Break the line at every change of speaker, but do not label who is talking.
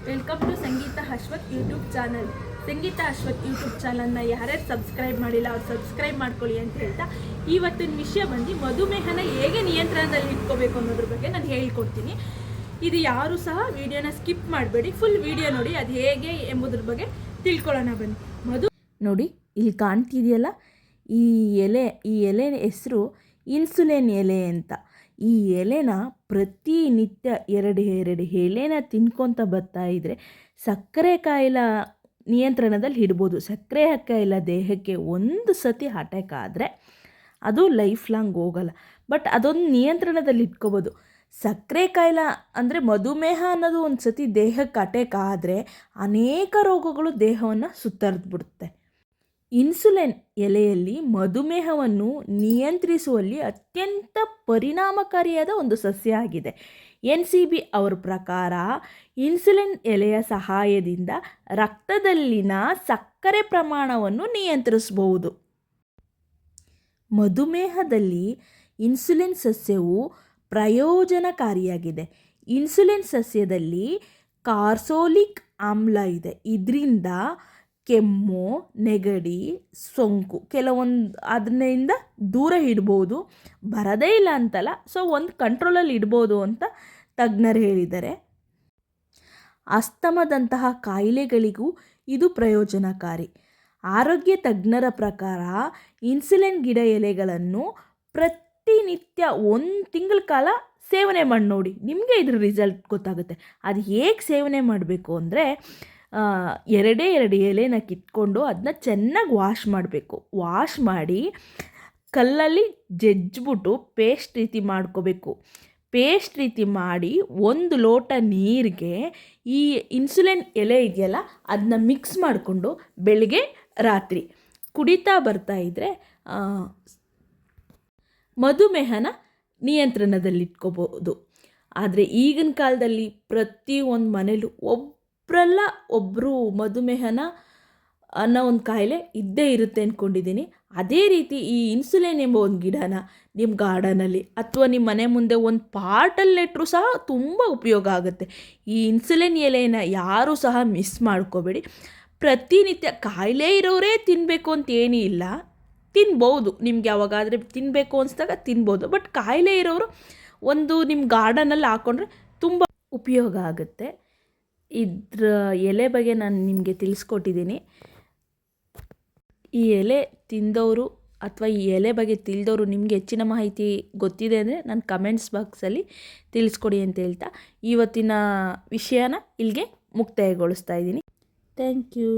Welcome to Sangeetha Ashwath YouTube channel. Sangeetha Ashwath YouTube ಚಾನಲ್ನ ಯಾರ್ಯಾರು subscribe ಮಾಡಿಲ್ಲ ಅವ್ರು ಸಬ್ಸ್ಕ್ರೈಬ್ ಮಾಡ್ಕೊಳ್ಳಿ ಅಂತ ಹೇಳ್ತಾ, ಇವತ್ತಿನ ವಿಷಯ ಬಂದು ಮಧುಮೇಹನ ಹೇಗೆ ನಿಯಂತ್ರಣದಲ್ಲಿ ಇಟ್ಕೋಬೇಕು ಅನ್ನೋದ್ರ ಬಗ್ಗೆ ನಾನು ಹೇಳ್ಕೊಡ್ತೀನಿ. ಇದು ಯಾರೂ ಸಹ ವಿಡಿಯೋನ ಸ್ಕಿಪ್ ಮಾಡಬೇಡಿ, ಫುಲ್ ವಿಡಿಯೋ ನೋಡಿ ಅದು ಹೇಗೆ ಎಂಬುದ್ರ ಬಗ್ಗೆ ತಿಳ್ಕೊಳ್ಳೋಣ ಬನ್ನಿ.
ನೋಡಿ, ಇಲ್ಲಿ ಕಾಣ್ತಿದೆಯಲ್ಲ, ಈ ಎಲೆ ಹೆಸರು ಇನ್ಸುಲಿನ್ ಎಲೆ ಅಂತ. ಈ ಎಲೆನ ಪ್ರತಿನಿತ್ಯ ಎರಡು ಎಲೆನ ತಿನ್ಕೊತ ಬರ್ತಾ ಇದ್ದರೆ ಸಕ್ಕರೆ ಕಾಯಿಲೆ ನಿಯಂತ್ರಣದಲ್ಲಿ ಇಡ್ಬೋದು. ಸಕ್ಕರೆ ಕಾಯಿಲೆ ದೇಹಕ್ಕೆ ಒಂದು ಸತಿ ಅಟ್ಯಾಕ್ ಆದರೆ ಅದು ಲೈಫ್ ಲಾಂಗ್ ಹೋಗಲ್ಲ, ಬಟ್ ಅದೊಂದು ನಿಯಂತ್ರಣದಲ್ಲಿ ಇಟ್ಕೋಬೋದು. ಸಕ್ಕರೆ ಕಾಯಿಲೆ ಅಂದರೆ ಮಧುಮೇಹ ಅನ್ನೋದು ಒಂದು ಸತಿ ದೇಹಕ್ಕೆ ಅಟ್ಯಾಕ್ ಆದರೆ ಅನೇಕ ರೋಗಗಳು ದೇಹವನ್ನು ಸುತ್ತರಿದ್ಬಿಡುತ್ತೆ. ಇನ್ಸುಲಿನ್ ಎಲೆಯಲ್ಲಿ ಮಧುಮೇಹವನ್ನು ನಿಯಂತ್ರಿಸುವಲ್ಲಿ ಅತ್ಯಂತ ಪರಿಣಾಮಕಾರಿಯಾದ ಒಂದು ಸಸ್ಯ ಆಗಿದೆ. NCB ಅವರ ಪ್ರಕಾರ ಇನ್ಸುಲಿನ್ ಎಲೆಯ ಸಹಾಯದಿಂದ ರಕ್ತದಲ್ಲಿನ ಸಕ್ಕರೆ ಪ್ರಮಾಣವನ್ನು ನಿಯಂತ್ರಿಸಬಹುದು. ಮಧುಮೇಹದಲ್ಲಿ ಇನ್ಸುಲಿನ್ ಸಸ್ಯವು ಪ್ರಯೋಜನಕಾರಿಯಾಗಿದೆ. ಇನ್ಸುಲಿನ್ ಸಸ್ಯದಲ್ಲಿ ಕಾರ್ಸೋಲಿಕ್ ಆಮ್ಲ ಇದೆ. ಇದರಿಂದ ಕೆಮ್ಮು, ನೆಗಡಿ, ಸೋಂಕು ಕೆಲವೊಂದು ಅದರಿಂದ ದೂರ ಇಡ್ಬೋದು. ಬರದೇ ಇಲ್ಲ ಅಂತಲ್ಲ, ಸೊ ಒಂದು ಕಂಟ್ರೋಲಲ್ಲಿ ಇಡ್ಬೋದು ಅಂತ ತಜ್ಞರು ಹೇಳಿದ್ದಾರೆ. ಅಸ್ತಮದಂತಹ ಕಾಯಿಲೆಗಳಿಗೂ ಇದು ಪ್ರಯೋಜನಕಾರಿ. ಆರೋಗ್ಯ ತಜ್ಞರ ಪ್ರಕಾರ ಇನ್ಸುಲಿನ್ ಗಿಡ ಎಲೆಗಳನ್ನು ಪ್ರತಿನಿತ್ಯ 1 ತಿಂಗಳ ಕಾಲ ಸೇವನೆ ಮಾಡಿ ನೋಡಿ, ನಿಮಗೆ ಇದ್ರ ರಿಸಲ್ಟ್ ಗೊತ್ತಾಗುತ್ತೆ. ಅದು ಹೇಗೆ ಸೇವನೆ ಮಾಡಬೇಕು ಅಂದರೆ, ಎರಡು ಎಲೆನ ಕಿತ್ಕೊಂಡು ಅದನ್ನ ಚೆನ್ನಾಗಿ ವಾಶ್ ಮಾಡಬೇಕು. ವಾಶ್ ಮಾಡಿ ಕಲ್ಲಲ್ಲಿ ಜಜ್ಜಿಬಿಟ್ಟು ಪೇಸ್ಟ್ ರೀತಿ ಮಾಡ್ಕೋಬೇಕು. ಪೇಸ್ಟ್ ರೀತಿ ಮಾಡಿ 1 ಲೋಟ ನೀರಿಗೆ ಈ ಇನ್ಸುಲಿನ್ ಎಲೆ ಇದೆಯಲ್ಲ ಅದನ್ನ ಮಿಕ್ಸ್ ಮಾಡಿಕೊಂಡು ಬೆಳಗ್ಗೆ ರಾತ್ರಿ ಕುಡಿತಾ ಬರ್ತಾ ಇದ್ದರೆ ಮಧುಮೇಹನ ನಿಯಂತ್ರಣದಲ್ಲಿಟ್ಕೋಬೋದು. ಆದರೆ ಈಗಿನ ಕಾಲದಲ್ಲಿ ಪ್ರತಿಯೊಂದು ಮನೇಲೂ ಒಬ್ಬರು ಮಧುಮೇಹನ ಅನ್ನೋ ಒಂದು ಕಾಯಿಲೆ ಇದ್ದೇ ಇರುತ್ತೆ ಅಂದ್ಕೊಂಡಿದ್ದೀನಿ. ಅದೇ ರೀತಿ ಈ ಇನ್ಸುಲಿನ್ ಎಂಬ ಒಂದು ಗಿಡನ ನಿಮ್ಮ ಗಾರ್ಡನಲ್ಲಿ ಅಥವಾ ನಿಮ್ಮ ಮನೆ ಮುಂದೆ ಒಂದು ಪಾಟಲ್ಲಿಟ್ಟರೂ ಸಹ ತುಂಬ ಉಪಯೋಗ ಆಗುತ್ತೆ. ಈ ಇನ್ಸುಲಿನ್ ಎಲೆನ ಯಾರೂ ಸಹ ಮಿಸ್ ಮಾಡ್ಕೋಬೇಡಿ. ಪ್ರತಿನಿತ್ಯ ಕಾಯಿಲೆ ಇರೋರೇ ತಿನ್ನಬೇಕು ಅಂತ ಏನೂ ಇಲ್ಲ, ತಿನ್ಬೋದು. ನಿಮ್ಗೆ ಯಾವಾಗಾದರೆ ತಿನ್ನಬೇಕು ಅನಿಸಿದಾಗ ತಿನ್ಬೋದು. ಬಟ್ ಕಾಯಿಲೆ ಇರೋರು ಒಂದು ನಿಮ್ಮ ಗಾರ್ಡನಲ್ಲಿ ಹಾಕ್ಕೊಂಡ್ರೆ ತುಂಬ ಉಪಯೋಗ ಆಗುತ್ತೆ. ಇದ್ರ ಎಲೆ ಬಗ್ಗೆ ನಾನು ನಿಮಗೆ ತಿಳಿಸ್ಕೊಟ್ಟಿದ್ದೀನಿ. ಈ ಎಲೆ ತಿಂದವರು ಅಥವಾ ಈ ಎಲೆ ಬಗ್ಗೆ ತಿಳಿದವರು ನಿಮಗೆ ಹೆಚ್ಚಿನ ಮಾಹಿತಿ ಗೊತ್ತಿದೆ ಅಂದರೆ ನನ್ನ ಕಮೆಂಟ್ಸ್ ಬಾಕ್ಸಲ್ಲಿ ತಿಳಿಸ್ಕೊಡಿ ಅಂತ ಹೇಳ್ತಾ ಇವತ್ತಿನ ವಿಷಯನ ಇಲ್ಲಿಗೆ ಮುಕ್ತಾಯಗೊಳಿಸ್ತಾ ಇದ್ದೀನಿ. Thank you.